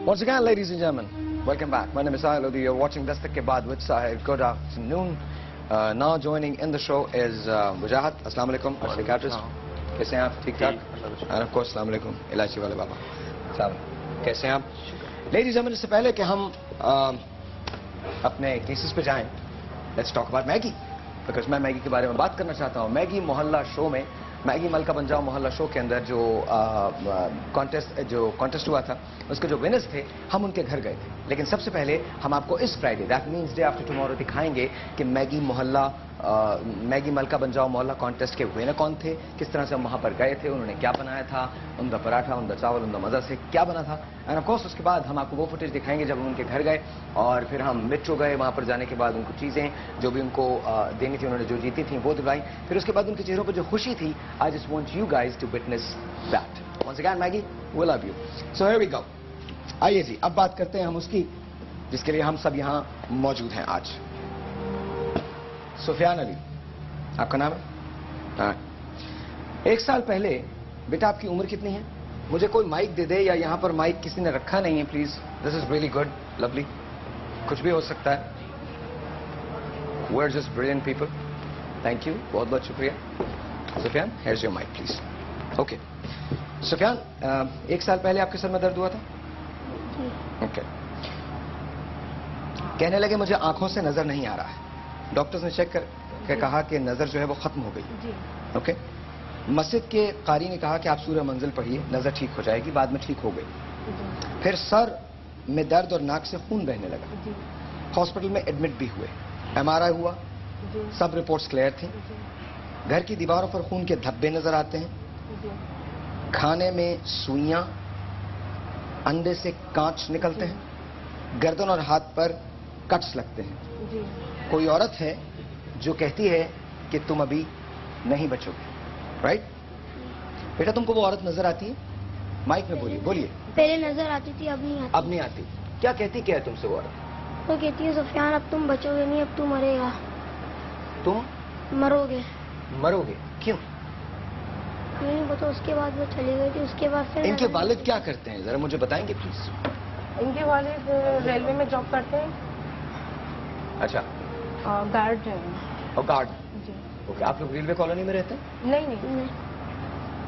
Once again, ladies and gentlemen, welcome back. My name is Sahil Lodi. You're watching Dastak Ke Baad with Sahil. Good afternoon. Now joining in the show is Wajahat. Assalamu alaikum, our psychiatrist. कैसे हैं आप? ठीक ठाक? And of course, assalamu alaikum, इलायची वाले बाबा. साहब, कैसे हैं आप? Ladies and gentlemen, इससे पहले कि हम अपने केसेस पे जाएं, let's talk about Maggie. Because मैं मैगी के बारे में बात करना चाहता हूँ. मैगी मोहल्ला शो में, मैगी मलका बन जाओ मोहल्ला शो के अंदर जो कॉन्टेस्ट हुआ था, उसके जो विनर्स थे, हम उनके घर गए थे. लेकिन सबसे पहले हम आपको इस Friday, that means day after tomorrow, दिखाएंगे कि मैगी मलका बन जाओ मोहल्ला कॉन्टेस्ट के विनर कौन थे, किस तरह से हम वहां पर गए थे, उन्होंने क्या बनाया था, उनका पराठा, उनका चावल, उनका मजा से क्या बना था. एंड ऑफ कोर्स उसके बाद हम आपको वो फुटेज दिखाएंगे जब हम उनके घर गए और फिर हम मेट्रो गए. वहां पर जाने के बाद उनको चीजें जो भी उनको देनी थी, उन्होंने जो जीती थी वो दिलाई. फिर उसके बाद उनके चेहरों पर जो खुशी थी, I just want you guys to witness that. Once again Maggi, we love you. So here we go. आइए जी, अब बात करते हैं हम उसकी जिसके लिए हम सब यहाँ मौजूद हैं आज. सुफियान अली आपका नाम है? हाँ. 1 साल पहले, बेटा आपकी उम्र कितनी है? मुझे कोई माइक दे दे, या यहाँ पर माइक किसी ने रखा नहीं है please. This is really good, lovely. कुछ भी हो सकता है. We are just brilliant people. Thank you, बहुत बहुत शुक्रिया. Sufiyan, here's your mic please. Okay Sufiyan, 1 साल पहले आपके सर में दर्द हुआ था? ओके. कहने लगे मुझे आंखों से नजर नहीं आ रहा है. डॉक्टर्स ने चेक करके कहा कि नजर जो है वो खत्म हो गई. ओके. मस्जिद के कारी ने कहा कि आप सूरह मंजिल पढ़िए, नजर ठीक हो जाएगी. बाद में ठीक हो गई. फिर सर में दर्द और नाक से खून बहने लगा. हॉस्पिटल में एडमिट भी हुए. MRI हुआ, सब रिपोर्ट्स क्लियर थी. घर की दीवारों पर खून के धब्बे नजर आते हैं. खाने में सुइयां, अंडे से कांच निकलते हैं. गर्दन और हाथ पर कट्स लगते हैं. कोई औरत है जो कहती है कि तुम अभी नहीं बचोगे. राइट? बेटा तुमको वो औरत नजर आती है? माइक में बोलिए, बोलिए. पहले नजर आती थी, अब नहीं आती. अब नहीं आती. क्या कहती क्या है तुमसे वो औरत? वो कहती है सुफियान अब तुम बचोगे नहीं, अब तू मरेगा. तुम मरोगे. मरोगे? क्यों? नहीं पता. उसके बाद वो चली गई थी. उसके बाद फिर इनके वालिद क्या करते हैं, जरा मुझे बताएंगे प्लीज. इनके वालिद रेलवे में जॉब करते हैं. अच्छा. गार्ड है. और गार्ड. जी. ओके. आप लोग रेलवे कॉलोनी में रहते हैं? नहीं,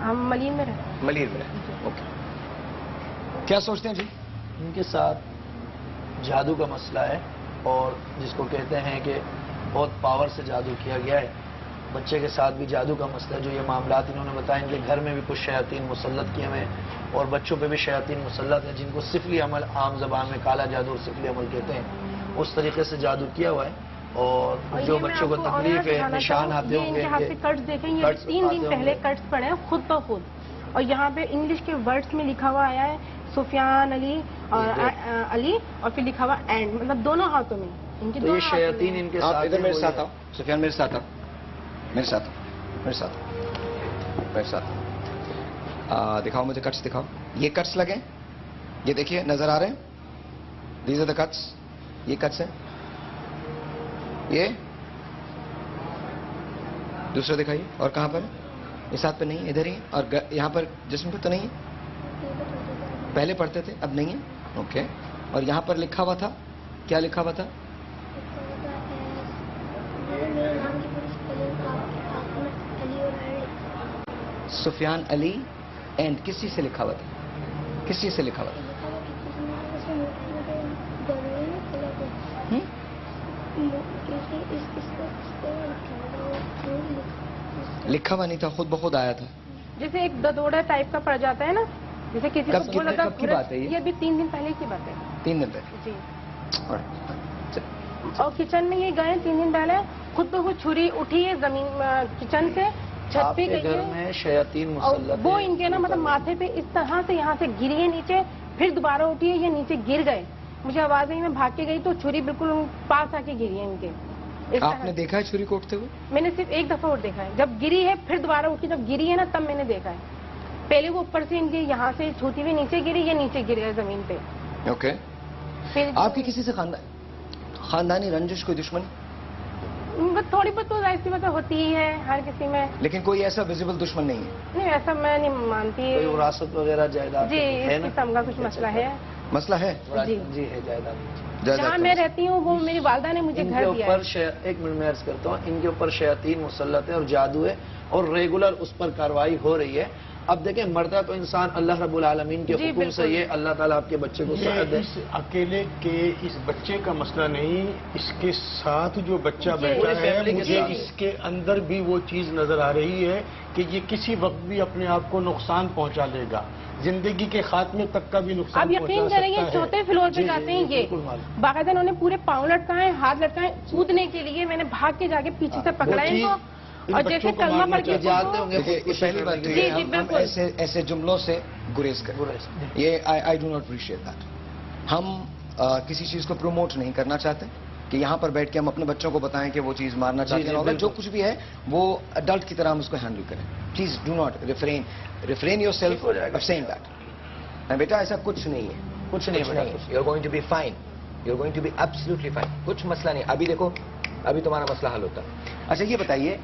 हम मलीर में रहते हैं. मलीर में रहते हैं. ओके. क्या सोचते हैं जी? इनके साथ जादू का मसला है, और जिसको कहते हैं कि बहुत पावर से जादू किया गया है. बच्चे के साथ भी जादू का मसला है. जो ये मामलात इन्होंने बताया, इनके घर में भी कुछ शयातीन मुसल्लत किए हुए हैं, और बच्चों पे भी शयातीन मुसल्लत हैं, जिनको सिफली अमल, आम जबान में काला जादू और सिफली अमल कहते हैं, उस तरीके से जादू किया हुआ है. और जो बच्चों को तकलीफ है, निशान आते होंगे. इनके हाथ पे कट्स देखें, ये 3 दिन पहले कट्स पड़े हैं खुद ब खुद. और यहाँ पे इंग्लिश के वर्ड्स में लिखा हुआ आया है सुफियान अली और अली, और फिर लिखा हुआ एंड, मतलब दोनों हाथों में. इनके तो ये शयातीन इनके साथ. आप इधर मेरे साथ आओ. सुफियान मेरे साथ आओ. मेरे साथ मेरे साथ मेरे साथ दिखाओ मुझे. कट्स दिखाओ. ये कट्स लगे, ये देखिए नजर आ रहे हैं. These are the cuts. ये कट्स है. ये दूसरा दिखाइए. और कहां पर? इस हाथ पे नहीं, इधर ही. और यहां पर जिस्म पे तो नहीं है? पहले पढ़ते थे, अब नहीं है. ओके. और यहां पर लिखा हुआ था, क्या लिखा हुआ था? सुफियान अली एंड किस चीज से लिखा हुआ था? किस चीज से लिखा हुआ था? लिखा हुआ नहीं था, खुद ब खुद आया था. जैसे एक ददोड़ा टाइप का पड़ जाता है ना, जैसे किसी को बोला था. कब की बात है ये अभी 3 दिन पहले की बात है. 3 दिन पहले. जी. और और किचन में ये गए 3 दिन पहले, खुद ब खुद छुरी उठी है जमीन किचन से, छत पे गई घर है. में शयातीन और मुसल्लत वो है. इनके ना मतलब माथे पे इस तरह से यहाँ से गिरी है नीचे, फिर दोबारा उठी है, ये नीचे गिर गए. मुझे आवाज आई, मैं भाग के गई तो छुरी बिल्कुल पास आके गिरी है इनके. आपने देखा है छुरी को उठते हुए? मैंने सिर्फ एक दफा और देखा है, जब गिरी है फिर दोबारा उठी, जब गिरी है ना तब मैंने देखा है. पहले वो ऊपर से इनके यहाँ से छूती हुई नीचे गिरी, ये नीचे गिरे है जमीन पे. ओके. फिर आपकी किसी से खानदानी रंजिश, कोई दुश्मनी? थोड़ी बहुत तो ऐसी बात होती ही है हर किसी में. लेकिन कोई ऐसा विजिबल दुश्मन नहीं है? नहीं, ऐसा मैं नहीं मानती. कोई विरासत वगैरह जायदाद जी, है इस ना? किस्म का कुछ मसला है. مسئلہ ہے جی ہے جائیداد. جہاں میں رہتی ہوں وہ میری والدہ نے مجھے گھر دیا ہے. ایک منٹ میں عرض کرتا ہوں, ان کے اوپر شیاطین مسلط ہے اور جادو ہے اور ریگولر اس پر کارروائی ہو رہی ہے. اب دیکھیں مرتا تو انسان اللہ رب العالمین کے حکم سے, یہ اللہ تعالیٰ آپ کے بچے کو صحت دے. اس اکیلے کے اس بچے کا مسئلہ نہیں, اس کے ساتھ جو بچہ بیٹھا ہے مجھے اس کے اندر بھی وہ چیز نظر آ رہی ہے کہ یہ کسی وقت بھی اپنے آپ کو نقصان پہنچا لے گا, زندگی کے خاتمے تک کا بھی نقصان. اب یقین کریں گے چوتھے فلور پہ جاتے ہیں یہ باقاعدہ انہوں نے پورے پاؤں لٹکائے, ہاتھ لٹکائے, کودنے کے لیے میں نے بھاگ کے جا کے پیچھے سے پکڑا ان کو, اور جیسے کلمہ پڑھ کے جاتے ہوں گے. پہلی بات ہم ایسے جملوں سے گریز کریں, یہ I do not appreciate that. ہم کسی چیز کو پروموٹ نہیں کرنا چاہتے کہ یہاں پر بیٹھ کے ہم اپنے بچوں کو بتائیں کہ وہ چیز مارنا چاہتے ہیں. جو کچھ بھی ہے وہ اڈلٹ کی طرح ہم اس کو ہینڈل کریں. Please do not refrain yourself of saying that. بیٹا ایسا کچھ نہیں ہے, کچھ نہیں, you are going to be fine, you are going to be absolutely fine. کچھ مسئلہ نہیں, ابھی دیکھو ابھی تمہارا مسئلہ حل ہوتا ہے. اچھا یہ بتائیے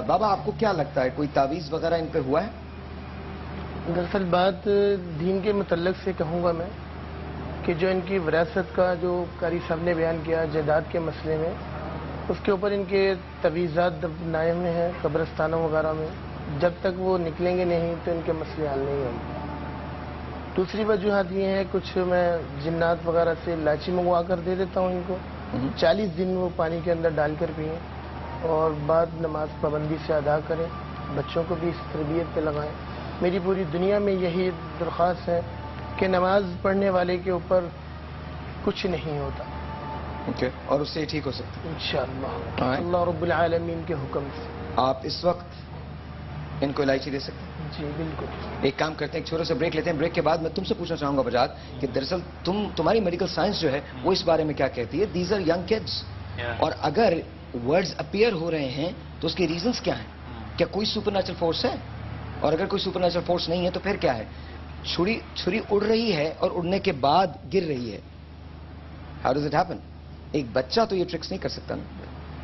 بابا, آپ کو کیا لگتا ہے کوئی تعویذ وغیرہ ان پہ ہوا ہے؟ دراصل بات دین کے متعلق سے کہوں گا میں کہ جو ان کی وراثت کا جو قاری صاحب نے بیان کیا جائیداد کے مسئلے میں, اس کے اوپر ان کے تعویذات بنائے ہوئے ہیں قبرستانوں وغیرہ میں. جب تک وہ نکلیں گے نہیں تو ان کے مسئلے حل نہیں ہوں گے. دوسری وجوہات یہ ہے, کچھ میں جنات وغیرہ سے الائچی منگوا کر دے دیتا ہوں ان کو, 40 دن وہ پانی کے اندر ڈال کر پئیں اور بعد نماز پابندی سے ادا کریں, بچوں کو بھی اس تربیت پہ لگائیں. میری پوری دنیا میں یہی درخواست ہے کہ نماز پڑھنے والے کے اوپر کچھ نہیں ہوتا, اور اس سے ٹھیک ہو سکتا ہے انشاءاللہ اللہ رب العالمین کے حکم سے. آپ اس وقت ان کو الائچی دے سکتے ہیں؟ جی بالکل. ایک کام کرتے ہیں, ایک چھوٹا سا بریک لیتے ہیں. بریک کے بعد میں تم سے پوچھنا چاہوں گا بجاد کہ دراصل تمہاری میڈیکل سائنس جو ہے وہ اس بارے میں کیا کہتی ہے؟ دیز آر ینگ کڈس, اور اگر ورڈز اپیئر ہو رہے ہیں تو اس کے ریزنز کیا ہیں؟ کیا کوئی سپر نیچرل فورس ہے؟ اور اگر کوئی سپر نیچرل فورس نہیں ہے تو پھر کیا ہے؟ چھری اڑ رہی ہے اور اڑنے کے بعد گر رہی ہے. How does it happen? ایک بچہ تو یہ ٹرکس نہیں کر سکتا نا.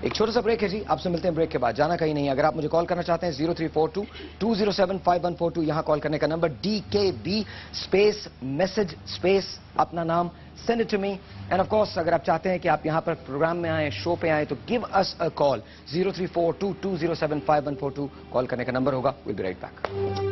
ایک چھوٹا سا بریک ہے جی, آپ سے ملتے ہیں بریک کے بعد, جانا کہیں نہیں. اگر آپ مجھے کال کرنا چاہتے ہیں 0342-207-5142, یہاں کال کرنے کا number DKB space message space اپنا نام, send it to me. And of course اگر آپ چاہتے ہیں کہ آپ یہاں پر پروگرام میں آئیں, شو پہ آئیں, تو گیو اس اے کال. 0342-207-5142 کال کرنے کا نمبر ہوگا. We'll be right back.